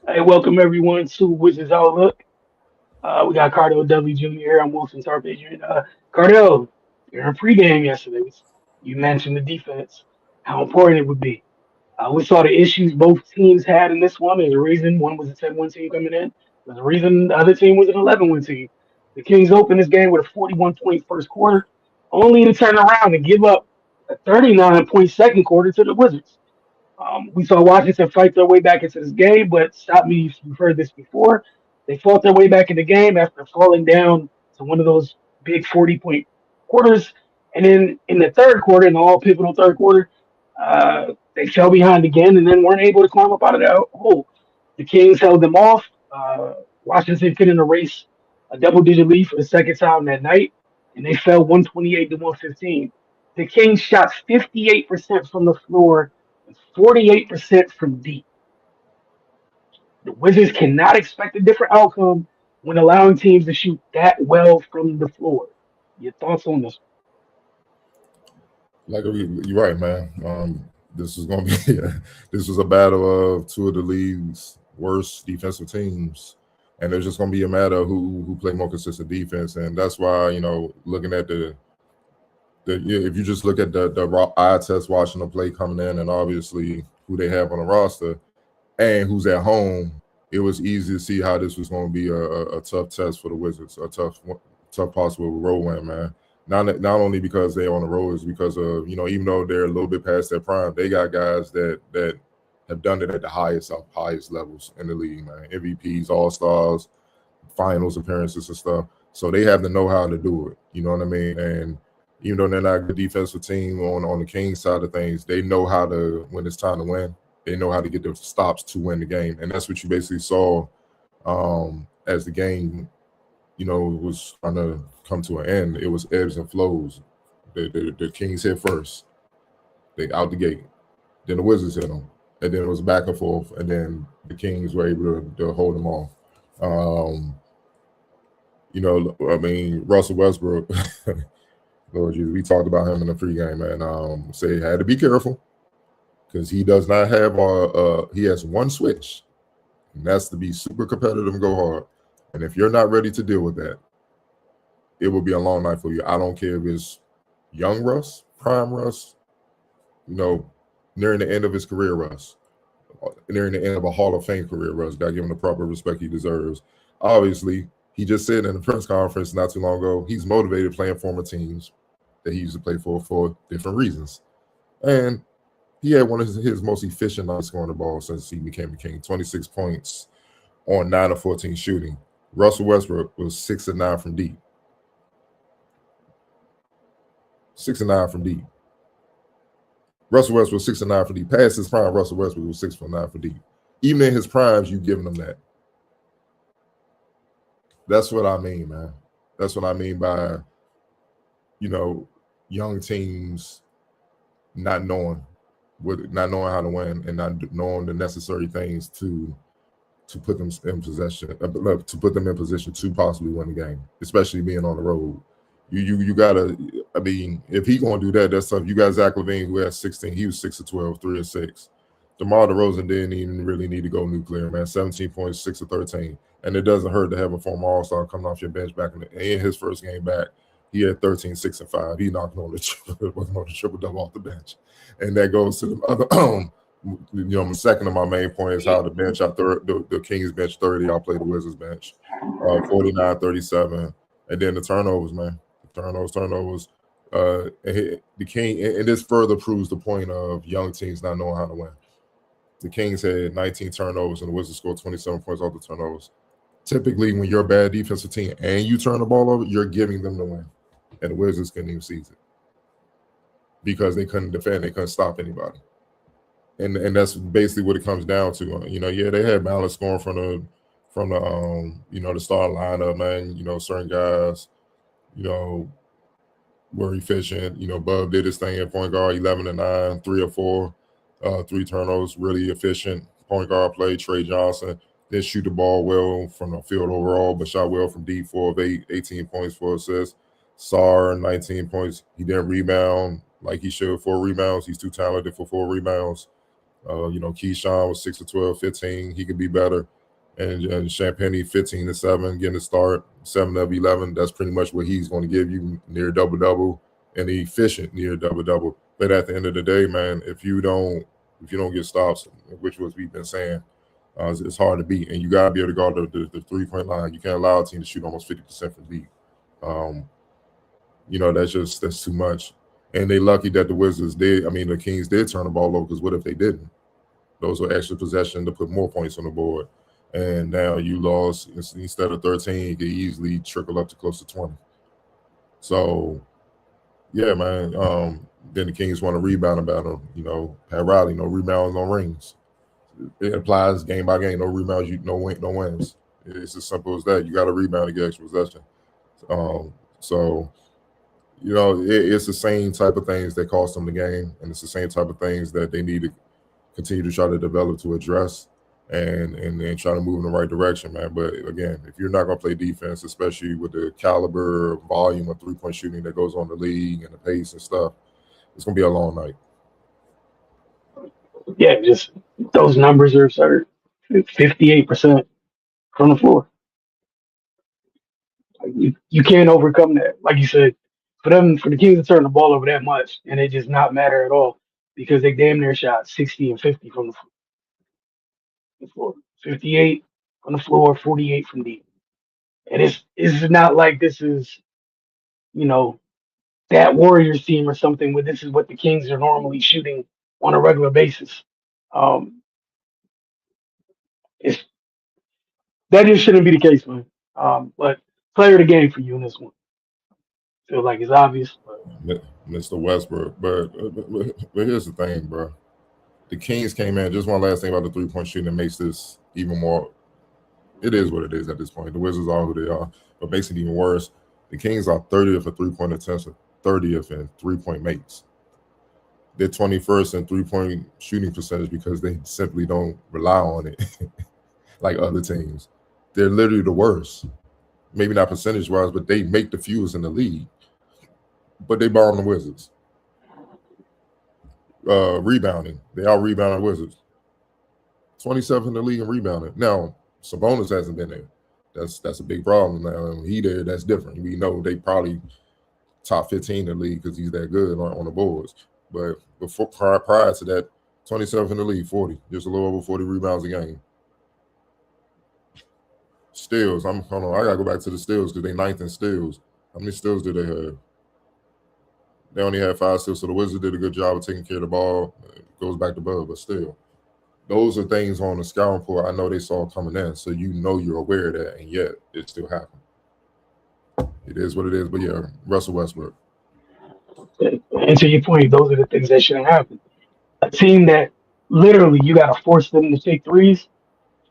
Hey, welcome everyone to Wizards Outlook. We got Cardell W. Jr. here. I'm Wilson Tarpage. Cardell, during pregame yesterday, you mentioned the defense, how important it would be. We saw the issues both teams had in this one. There's a reason one was a 10-win team coming in. There's a reason the other team was an 11-win team. The Kings opened this game with a 41-point first quarter, only to turn around and give up a 39-point second quarter to the Wizards. We saw Washington fight their way back into this game, but stop me if you've heard this before. They fought their way back in the game after falling down to one of those big 40-point quarters. And then in the third quarter, in the all pivotal third quarter, they fell behind again and then weren't able to climb up out of that hole. The Kings held them off. Washington couldn't erase a double digit lead for the second time that night, and they fell 128 to 115. The Kings shot 58% from the floor 48% from deep. The Wizards cannot expect a different outcome when allowing teams to shoot that well from the floor. Your thoughts on this? You're right, man. This is gonna be this was a battle of two of the league's worst defensive teams, and there's just gonna be a matter of who play more consistent defense, and that's why looking at if you just look at the raw eye test, watching them play coming in, and obviously who they have on the roster and who's at home, it was easy to see how this was going to be a tough test for the Wizards, a tough possible road win, man. Not only because they're on the road, is because of even though they're a little bit past their prime, they got guys that have done it at the highest levels in the league, man. MVPs, All Stars, Finals appearances and stuff. So they have the know-how to do it. You know what I mean? And even though they're not a good defensive team on the Kings side of things, they know how to, when it's time to win, they know how to get the stops to win the game. And that's what you basically saw as the game, was trying to come to an end. It was ebbs and flows. The Kings hit first. They out the gate. Then the Wizards hit them. And then it was back and forth. And then the Kings were able to hold them off. Russell Westbrook, Lord Jesus, we talked about him in the pregame, man. Say he had to be careful because he does not have he has one switch, and that's to be super competitive and go hard. And if you're not ready to deal with that, it will be a long night for you. I don't care if it's young Russ, prime Russ, nearing the end of his career Russ, nearing the end of a Hall of Fame career Russ. Got to give him the proper respect he deserves. Obviously, he just said in the press conference not too long ago, he's motivated playing former teams that he used to play for different reasons. And he had one of his most efficient nights scoring the ball since he became a King, 26 points on 9 of 14 shooting. Russell Westbrook was 6 of 9 from deep. 6 of 9 from deep. Russell Westbrook was 6 of 9 from deep. Past his prime, Russell Westbrook was 6 for 9 from deep. Even in his primes, you giving him that. That's what I mean, man. That's what I mean by, young teams not knowing how to win and not knowing the necessary things to put them in possession, to put them in position to possibly win the game, especially being on the road. You gotta. I mean, if he gonna do that, that's something. You got Zach LaVine, who has 16. He was 6 of 12, 3 of 6. DeMar DeRozan didn't even really need to go nuclear, man. 17 points, 6 of 13. And it doesn't hurt to have a former All-Star coming off your bench back in his first game back. He had 13, 6, and 5. He knocked on the triple-double off the bench. And that goes to the other second of my main point is how the bench, the Kings bench 30, I'll play the Wizards bench. 49-37. And then the turnovers, man. Turnovers. The King, and this further proves the point of young teams not knowing how to win. The Kings had 19 turnovers, and the Wizards scored 27 points off the turnovers. Typically, when you're a bad defensive team and you turn the ball over, you're giving them the win. And the Wizards couldn't even seize it because they couldn't defend. They couldn't stop anybody. And that's basically what it comes down to. They had balance scoring from the starting lineup, man. Certain guys, were efficient. Bub did his thing at point guard, 11 and 9, 3 or 4, 3 turnovers, really efficient point guard play. Trey Johnson didn't shoot the ball well from the field overall, but shot well from deep, 4 of 8, 18 points, 4 assists. Sarr, 19 points. He didn't rebound like he should, 4 rebounds. He's too talented for 4 rebounds. Keyshawn was 6 to 12, 15. He could be better. And Champagne 15 to 7, getting a start, 7 of 11. That's pretty much what he's going to give you, near double and efficient near double. But at the end of the day, man, if you don't get stops, which was we've been saying, it's hard to beat. And you got to be able to guard the 3-point line. You can't allow a team to shoot almost 50% from deep. That's too much. And they lucky that the Kings did turn the ball over, because what if they didn't? Those were extra possession to put more points on the board. And now you lost, instead of 13, you could easily trickle up to close to 20. So, yeah, man. Then the Kings want to rebound about them. Pat Riley, no rebounds, no rings. It applies game by game. No rebounds, no wins. It's as simple as that. You got to rebound to get extra possession. It's the same type of things that cost them the game, and it's the same type of things that they need to continue to try to develop to address and try to move in the right direction, man. But again, if you're not going to play defense, especially with the caliber, volume of 3-point shooting that goes on in the league and the pace and stuff, it's going to be a long night. Yeah, just those numbers are absurd. 58% from the floor. You can't overcome that. Like you said, for the Kings to turn the ball over that much and it just not matter at all, because they damn near shot 60 and 50 from the floor. 58 on the floor, 48 from deep. And it's not like this is, that Warriors team or something where this is what the Kings are normally shooting on a regular basis. That just shouldn't be the case, man. But player of the game for you in this one. Feel like it's obvious, but Mr. Westbrook. But here's the thing, bro. The Kings came in. Just one last thing about the 3-point shooting that makes this even more. It is what it is at this point. The Wizards are who they are, but makes it even worse. The Kings are 30th in 3-point attempts, 30th in 3-point makes. They're 21st in 3-point shooting percentage because they simply don't rely on it like other teams. They're literally the worst. Maybe not percentage-wise, but they make the fewest in the league. But they bomb the Wizards. Rebounding. They out-rebound the Wizards. 27th in the league in rebounding. Now, Sabonis hasn't been there. That's a big problem now. He there, that's different. We know they probably top 15 in the league because he's that good on the boards. But prior to that, 27th in the league, 40. Just a little over 40 rebounds a game. Steals. I gotta go back to the steals because they 9th in steals. How many steals did they have? They only had 5 steals, so the Wizards did a good job of taking care of the ball. It goes back to Bud, but still. Those are things on the scouting report I know they saw coming in, so you're aware of that, and yet it still happened. It is what it is, but yeah, Russell Westbrook. And to your point, those are the things that shouldn't happen. A team that literally you got to force them to take threes,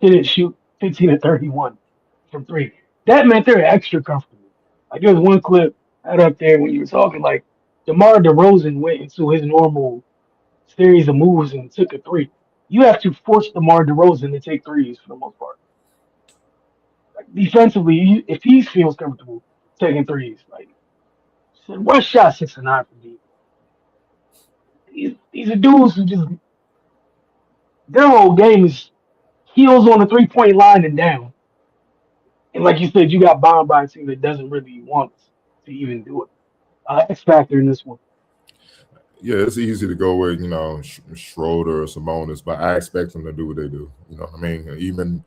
didn't shoot 15 to 31 from 3. That meant they're extra comfortable. Like there was one clip out up there when you were talking, like DeMar DeRozan went into his normal series of moves and took a 3. You have to force DeMar DeRozan to take threes for the most part. Like defensively, if he feels comfortable taking threes, like West shot 6 or 9 from deep. These are dudes who just their whole game is heels on the 3-point line and down. And like you said, you got bombed by a team that doesn't really want to even do it. X factor in this one. Yeah, it's easy to go with, Schroeder or Sabonis, but I expect them to do what they do. You know what I mean? Even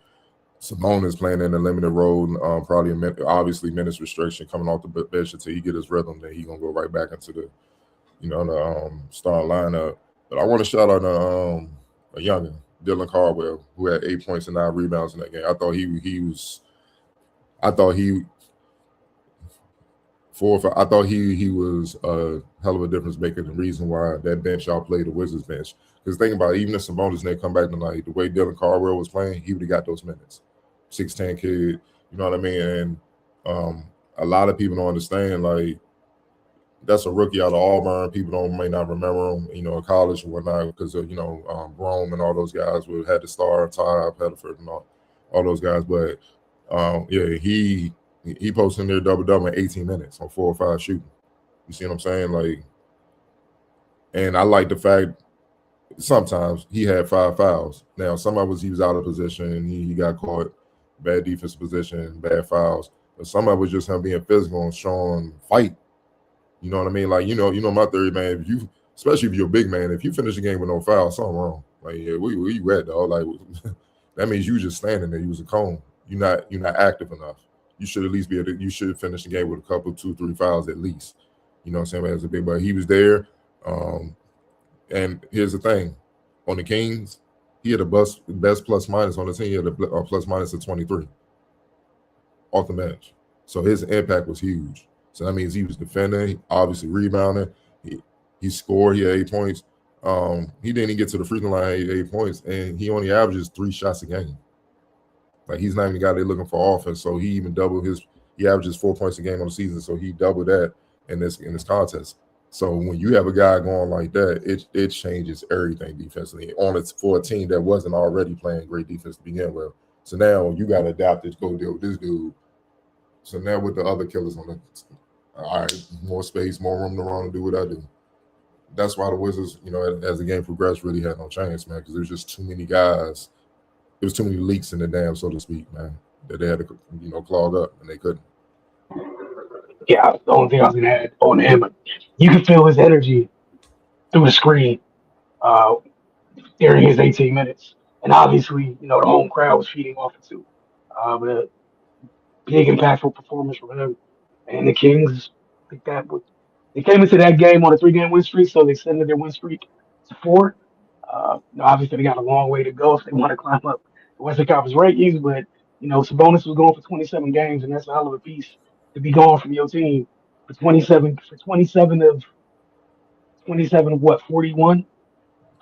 Sabonis playing in a limited role, probably obviously minutes restriction coming off the bench until he get his rhythm, then he's going to go right back into the, the starting lineup. But I want to shout out a youngin, Dylan Caldwell, who had 8 points and 9 rebounds in that game. I thought he was a hell of a difference maker. The reason why that bench y'all played the Wizards bench. Because think about it, even if Sabonis didn't come back tonight, the way Dylan Caldwell was playing, he would have got those minutes. 6'10" kid, you know what I mean? And a lot of people don't understand, like, that's a rookie out of Auburn. People may not remember him, in college and whatnot, because of, Rome and all those guys had the star, Ty Pettiford and all those guys. But he posted in there double in 18 minutes on 4 or 5 shooting. You see what I'm saying? Like, and I like the fact Sometimes he had 5 fouls. Now, some of us he was out of position and he got caught bad defensive position, bad fouls. But some of it was just him being physical and showing fight. You know what I mean? Like, my theory, man, if you, especially if you're a big man, if you finish the game with no foul, something wrong. Like, yeah, where you at, dog? Like, that means you just standing there. You was a cone. You're not active enough. You should at least be able to, you should finish the game with a couple, 2, 3 fouls at least. You know what I'm saying? As a big, but he was there. And here's the thing. On the Kings, he had the best plus minus on the team. He had a plus minus of 23 off the bench. So his impact was huge. So that means he was defending, obviously rebounding. He scored. He had 8 points. He didn't even get to the free throw line. 8 points, and he only averages 3 shots a game. Like, he's not even the guy they're looking for offense. So he even doubled his. He averages 4 points a game on the season. So he doubled that in this contest. So when you have a guy going like that, it changes everything defensively for a team that wasn't already playing great defense to begin with. So now you got to adapt it, go deal with this dude. So now with the other killers on the, all right, more space, more room to run and do what I do. That's why the Wizards, as the game progressed, really had no chance, man, because there's just too many guys. There was too many leaks in the dam, so to speak, man, that they had to, clog up, and they couldn't. Yeah, the only thing I was gonna add on him, you can feel his energy through the screen uh, during his 18 minutes, and obviously, the home crowd was feeding off it too. But a big impactful performance from him, and the Kings. I think they came into that game on a 3-game win streak, so they extended their win streak to 4. Obviously, they got a long way to go if they want to climb up the Western Conference rankings, but Sabonis was going for 27 games, and that's a hell of a piece to be going from your team for 27 of what, 41,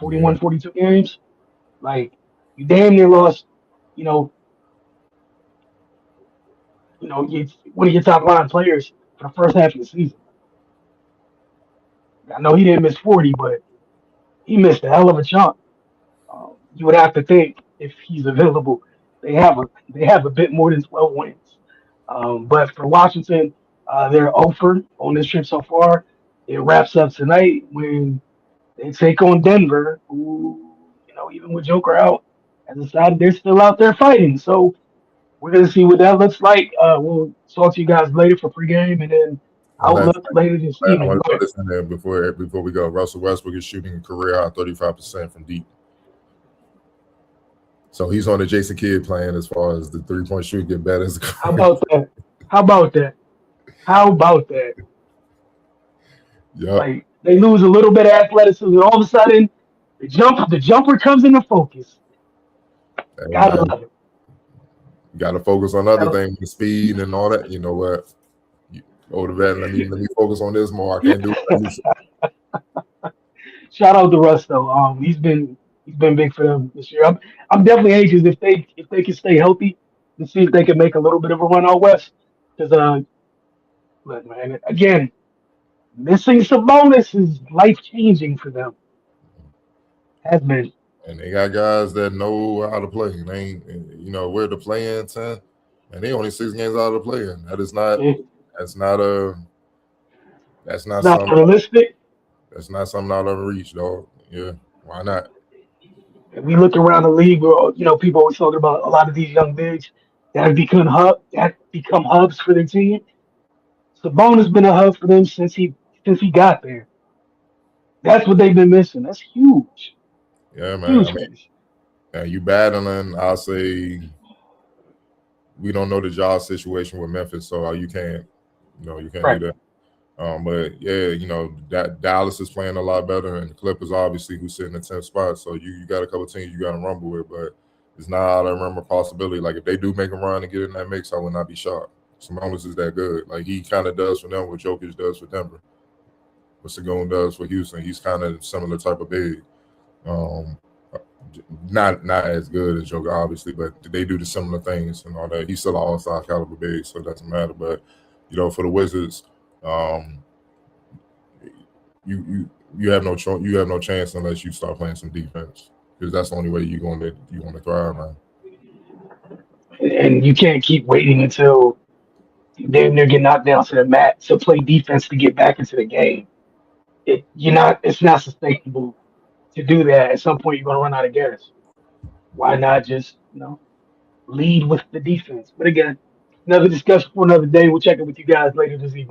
Yeah. 42 games. Like, you damn near lost, you know, one of your top line players for the first half of the season. I know he didn't miss 40, but he missed a hell of a chunk. You would have to think if he's available, they have a bit more than 12 wins. But for Washington, they're over on this trip so far. It wraps up tonight when they take on Denver, who, even with Joker out, has decided they're still out there fighting. So we're gonna see what that looks like. We'll talk to you guys later for pregame and then outlook later this I evening. want to throw this in there before we go. Russell Westbrook is shooting a career high 35% from deep. So he's on the Jason Kidd plan as far as the 3-point shoot get better. How about that? Yeah. Like, they lose a little bit of athleticism, and all of a sudden the jumper comes into focus. Gotta love it. You got to focus on other things, the speed and all that. You know what? The vet. Let me focus on this more. I can't do it. Shout out to Russ though. He's been big for them this year. I'm definitely anxious if they can stay healthy and see if they can make a little bit of a run out west. Because look, man, again, missing Sabonis is life changing for them. Has been. And they got guys that know how to play. They ain't, we're the play-in 10, and they only 6 games out of the play-in. That's not something realistic. That's not something out of reach, though. Yeah, why not? If we look around the league, where people always talking about a lot of these young bigs that have become hubs for their team. Sabonis been a hub for them since he got there. That's what they've been missing. That's huge. Yeah, man. Huge. You battling, I'll say we don't know the job situation with Memphis, so you can't do that. But yeah, that Dallas is playing a lot better, and the Clippers obviously who's sitting in the 10th spot. So you got a couple of teams you got to rumble with, but it's not out of realm of possibility. Like, if they do make a run and get in that mix, I would not be shocked. Sabonis is that good. Like, he kind of does for them what Jokic does for Denver, what Sagoon does for Houston. He's kind of similar type of big. Not as good as Joker, obviously, but they do the similar things and all that. He's still an all-star caliber big, so it doesn't matter. But for the Wizards, you have no chance unless you start playing some defense, because that's the only way you're going to thrive, man. And you can't keep waiting until they get knocked down to the mat to play defense to get back into the game. It's not sustainable to do that. At some point, you're going to run out of gas. Why not just, lead with the defense? But again, another discussion for another day. We'll check in with you guys later this evening.